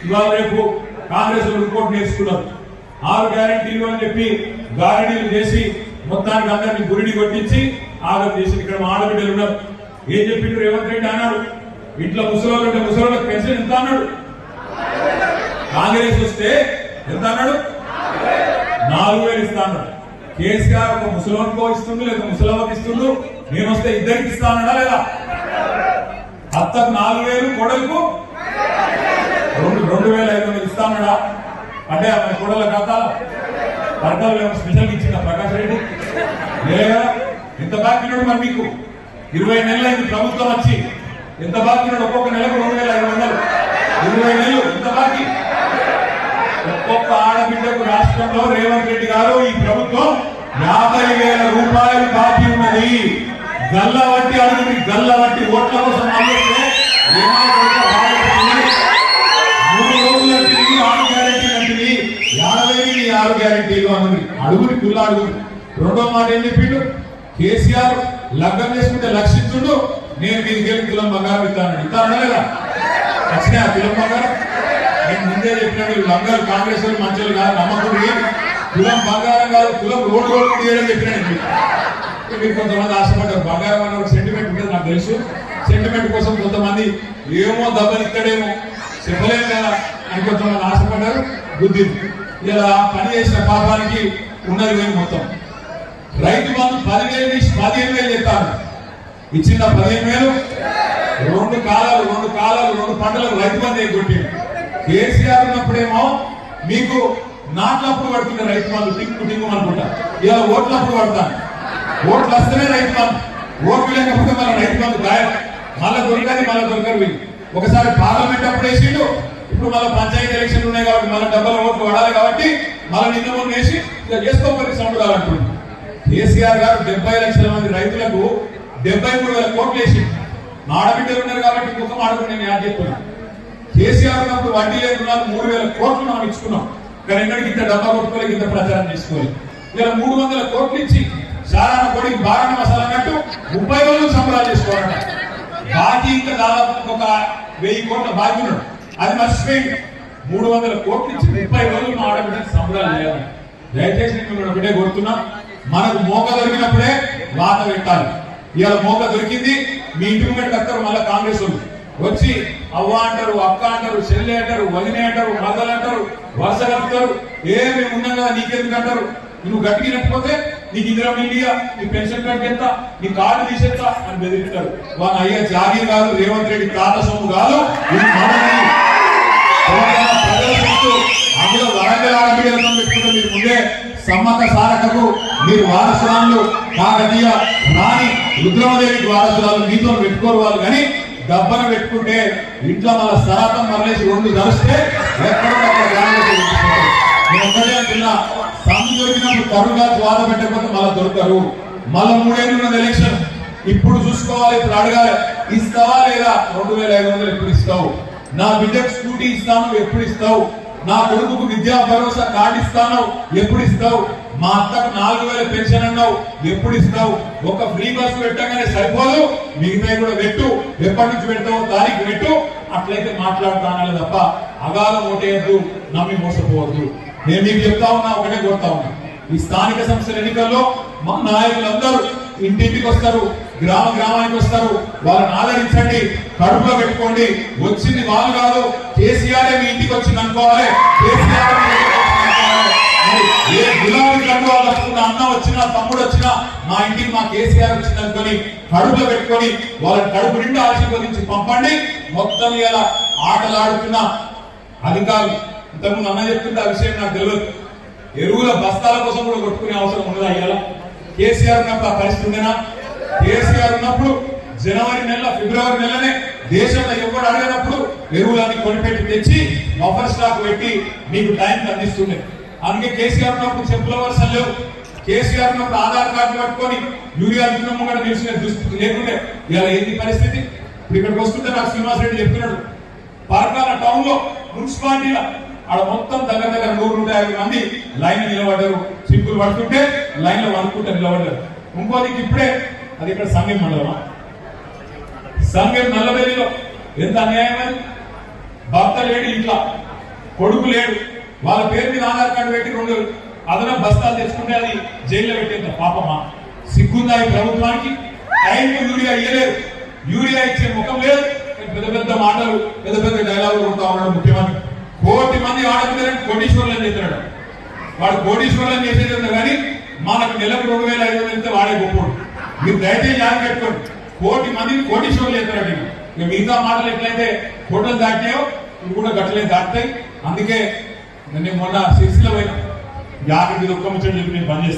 ఇవాళ రేపు కాంగ్రెస్ రిపోర్ట్ నేర్చుకున్నారు. 6 గ్యారెంటీలు అని చెప్పి గారడీలు చేసి మొత్తానికి అందరినీ గురిడి కొట్టించి ఆగం చేసి ఇక్కడ మా ఆడబిడ్డలు ఉన్నారు. ఏం చెప్పిండు రేవంత్ రెడ్డి అన్నాడు, ఇంట్లో ముసలోళ్ళు అంటే ముసలోళ్ళకి పెన్షన్ ఎంత అన్నాడు. కాంగ్రెస్ వస్తే ఎంత అన్నాడు, 4,000 ఇస్తా అన్నాడు. కేసీఆర్ ఒక ముసలోనికో ఇస్తుండు లేదా ముసలమ్మకి ఇస్తుండు, నేను వస్తే ఇద్దరికి ఇస్తా అన్నాడా లేదా. అత్తకు 4,000, కోడలకు 2,500 ఇస్తా అన్నాడా. అంటే మన కోడల ఖాతాలో పథకాలు స్పెషల్ ఇచ్చిందా ప్రకాష్ రెడ్డి లేదా. ఎంత బాకీ ఉన్నాడు మరి మీకు, 20 నెలలు అయింది ప్రభుత్వం వచ్చి, ఎంత బాకీ ఉన్నాడు. ఒక్కొక్క నెలకు 2,500, 20 నెలలు ఎంత బాకీ. ఒక్కొక్క ఆడబిడ్డకు రాష్ట్రంలో రేవంత్ రెడ్డి గారు ఈ ప్రభుత్వం 50,000 రూపాయలు బాకీ ఉన్నది. గల్ల వట్టి అడుగుని గల్ల వట్టి ఓట్ల కోసం ఆలోచిస్తే 3 రోజులు తిరిగి 6 గ్యారెంటీలు అంటుంది. 50,000 6 గ్యారెంటీలు అన్నది అడుగుని కుల్ల అడుగుని. రెండో మాట ఏం చెప్పిండు, కేసీఆర్ లగ్గం చేసుకుంటే లక్షించుండు, నేను మీకు వెళ్ళి తులం బంగారం ఇస్తాను లేదా. వచ్చినా తులం బంగారం. నేను ముందే చెప్పిన వీళ్ళందరూ కాంగ్రెస్ వాళ్ళు మంచోళ్ళు కాదు, నమ్మకం. తులం బంగారం కాదు, తులం రోడ్డు చేయడం చెప్పినాను. మీరు కొంతమంది ఆశపడ్డారు, బంగారం అన్న ఒక సెంటిమెంట్ ఉంటుంది నాకు తెలుసు. సెంటిమెంట్ కోసం కొంతమంది ఏమో దెబ్బలు ఇక్కడేమో చెప్పలేము కదా అని కొంతమంది ఆశపడ్డారు. బుద్ధి ఇలా పని చేసిన పాపానికి ఉన్నది లేదు మొత్తం. రైతు బంధు 10,000 నుంచి 15,000 చెప్తారు. ఇచ్చిన 15,000 2 కాలాలు 2 పంటలకు రైతు బంధు ఎగ్గొట్టింది. కేసీఆర్ ఉన్నప్పుడేమో మీకు నాట్లప్పుడు పడుతుంది రైతు బంధు, టింగు అనుకుంటా. ఇలా ఓట్లప్పుడు పడతాను. ఓట్లు వస్తేనే రైతు బంధు, ఓట్లు లేకపోతే మళ్ళీ రైతు బంధు గాయం. మళ్ళీ దొరకరు వీళ్ళు. ఒకసారి పార్లమెంట్ అప్పుడు వేసిండు, ఇప్పుడు మళ్ళీ పంచాయతీ ఎలక్షన్లు ఉన్నాయి కాబట్టి మళ్ళీ డబ్బుల ఓట్లు పడాలి కాబట్టి మళ్ళీ నిన్న మొన్న వేసి ఇలా చేసుకోకపోతే సౌండ్ కావాలంటుంది. కేసీఆర్ గారు 70 లక్షల మంది రైతులకు 73,000 కోట్లు వేసి ఆడబిడ్డలు ఉన్నారు కాబట్టి ముఖం ఆడుకుని నేను యాడ్ చెప్తున్నాను. కేసీఆర్ ఉన్నప్పుడు వడ్డీ లేని రుణాలు 3,000 కోట్లు మనం ఇచ్చుకున్నాం. కానీ ఎన్నడికి ఇంత డబ్బా కొట్టుకోలేదు, ఇంత ప్రచారం చేసుకోవాలి. ఇలా 300 కోట్లు ఇచ్చి సారాన కొడికి బారాన మసాలా అన్నట్టు 30 రోజులు సంబరాలు చేసుకోవాలంట. బాకీ ఇంకా దాదాపు ఒక 1000 కోట్ల బాకీ ఉన్నాడు, అది మర్చిపోయింది. 300 కోట్లు ఇచ్చి 30 రోజులు మా ఆడబిడ్డకి సంబరాలు చేయాలి. దయచేసి నేను ఒకటే కోరుతున్నా, మనకు మోక దొరికినప్పుడే వాత పెట్టాలి. ఇవాళ మోక దొరికింది, మీ ఇంటి ముంగడికి వస్తారు మళ్ళీ కాంగ్రెస్ వాళ్ళు వచ్చి అవ్వ అంటారు, అక్క అంటారు, చెల్లె అంటారు, వదిన అంటారు, మదలు అంటారు, వరుస కలుపుతారు. మేము ఉన్నాం కదా నీకెందుకు అంటారు. నువ్వు గట్టికి నచ్చిపోతే నీకు ఇందిరా మీడియా, నీ పెన్షన్ కార్డు ఎంత, నీ కార్డు తీసేస్తా అని బెదిరిస్తారు. వాళ్ళ అయ్యా జాగీర్ కాదు, రేవంత్ రెడ్డి తాత సొమ్ము కాదు. అందులో వరంగల్ ఆడబిడ్డలతో పెట్టుకుంటే మీరు ముందే సమ్మత సారకకు మీరు వారసురాలు, కాకతీయ రాణి రుద్రమదేవికి వారసురాలు మీతో పెట్టుకోరు వాళ్ళు. కానీ డబ్బన పెట్టుకుంటే ఇంట్లో మళ్ళీ సరాతం మరలేసి 2 ధరిస్తే ఎక్కడో నేను ఒక్కడే అంటున్నా, సంధి దొరికినప్పుడు కరుగా వాద పెట్టకపోతే మళ్ళీ దొరకరు. మళ్ళీ 3 ఏళ్ళు ఉన్నది ఎలక్షన్. ఇప్పుడు చూసుకోవాలి, ఇప్పుడు అడగాలి, ఇస్తావా లేదా. 2,500 ఎప్పుడు ఇస్తావు, నా బిడ్డకు స్కూటీ ఇస్తాను ఎప్పుడు ఇస్తావు, నా కొడుకుకు విద్యా భరోసా కార్డు ఇస్తాను ఎప్పుడు ఇస్తావు, మా అత్తకు 4,000 పెన్షన్ అన్నావు ఎప్పుడు ఇస్తావు. ఒక ఫ్రీ బస్ పెట్టగానే సరిపోదు, మిగతా కూడా పెట్టు. ఎప్పటి నుంచి పెడతావు తారీఖు పెట్టు. అట్లయితే మాట్లాడుతానాలి తప్ప అగాధం ఓటేయద్దు, నమ్మి మోసపోవద్దు. నేను మీకు చెప్తా ఉన్నా, ఒకటే కోరుతా ఉన్నా, ఈ స్థానిక సంస్థల ఎన్నికల్లో మా నాయకులందరూ ఇంటింటికి వస్తారు, గ్రామానికి వస్తారు. వాళ్ళని ఆదరించండి, కడుపులో పెట్టుకోండి. వచ్చింది వాళ్ళు కాదు, కేసీఆర్ మీ ఇంటికి వచ్చింది అనుకోవాలి. కేసీఆర్ ఏ గులాబీ కండు వాళ్ళు వస్తున్న అన్న వచ్చినా తమ్ముడు వచ్చినా మా ఇంటికి మా కేసీఆర్ వచ్చింది అనుకొని కడుపులో పెట్టుకొని వాళ్ళని కడుపు నిండా ఆశీర్వదించి పంపండి. మొత్తం ఇలా ఆటలాడుతున్న అధికారులు, ఇంతకుముందు అన్న చెప్తుంటే ఆ విషయం నాకు తెలియదు, ఎరువుల బస్తాల కోసం కూడా కొట్టుకునే అవసరం ఉన్నదా ఇవాళ. కేసీఆర్ ఉన్నప్పుడు ఆ పరిస్థితి ఉండేనా. కేసీఆర్ ఉన్నప్పుడు జనవరి నెల ఫిబ్రవరి నెలనే దేశంలో ఎవరు అడిగినప్పుడు ఎరువులన్నీ కొనిపెట్టి తెచ్చి బఫర్ స్టాక్ పెట్టి మీకు టైంకి అందిస్తుండే. అందుకే కేసీఆర్ ఉన్నప్పుడు చెప్పుల వర్షాలు లేవు. కేసీఆర్ ఉన్నప్పుడు ఆధార్ కార్డు పట్టుకొని యూరియా విత్తనం కూడా నిలిచిన దుస్థితి లేకుండే. ఇలా ఏంటి పరిస్థితి. ఇప్పుడు ఇక్కడికి వస్తుంటే నాకు శ్రీనివాస్ రెడ్డి చెప్తున్నాడు, పరకాల టౌన్ లో మున్సిపాలిటీలో ఆడ మొత్తం దగ్గర 100-150 మంది లైన్ నిలబడ్డారు. సింపుల్ పడుతుంటే లైన్ లో వనుకుంటే నిలబడ్డారు. ఇంకోదికి ఇప్పుడే అది ఇక్కడ సంగం మండలమా, సంగం నల్లబెల్లిలో ఎంత అన్యాయమని. భర్త లేడు ఇంట్లో, కొడుకు లేడు, వాళ్ళ పేరు మీద ఆధార్ కార్డు పెట్టి 2 అదనపు బస్తాలు తెచ్చుకుంటే అది జైల్లో పెట్టేంత పాపమా? సిగ్గుందా ఈ ప్రభుత్వానికి? టైంకు యూరియా ఇయ్యలేదు, యూరియా ఇచ్చే ముఖం లేదు, పెద్ద పెద్ద మాటలు పెద్ద పెద్ద డైలాగులు కొడతా ఉన్నాడు ముఖ్యమంత్రి. 1 కోటి మంది ఆడపిల్లలను కోటీశ్వరులను చేస్తున్నాడు వాడు. కోటీశ్వరులను చేసేది కానీ మనకు నెలకు 2,500 ఇస్తే వాడే గొప్పోడు. మీరు దయచేసి జాగ్రత్త పెట్టుకోండి. 1 కోటి మందిని కోటీశ్వరులు చేస్తున్నాడు. ఇక మిగతా మాటలు ఎట్లయితే కోటలు దాటినాయో ఇవి కూడా గట్టలే దాటుతాయి. అందుకే నేను మొన్న సిరిసిల్ల పోయినా, యాకి దుఃఖం వచ్చి చెప్పి నేను బంద్ చేస్తాను.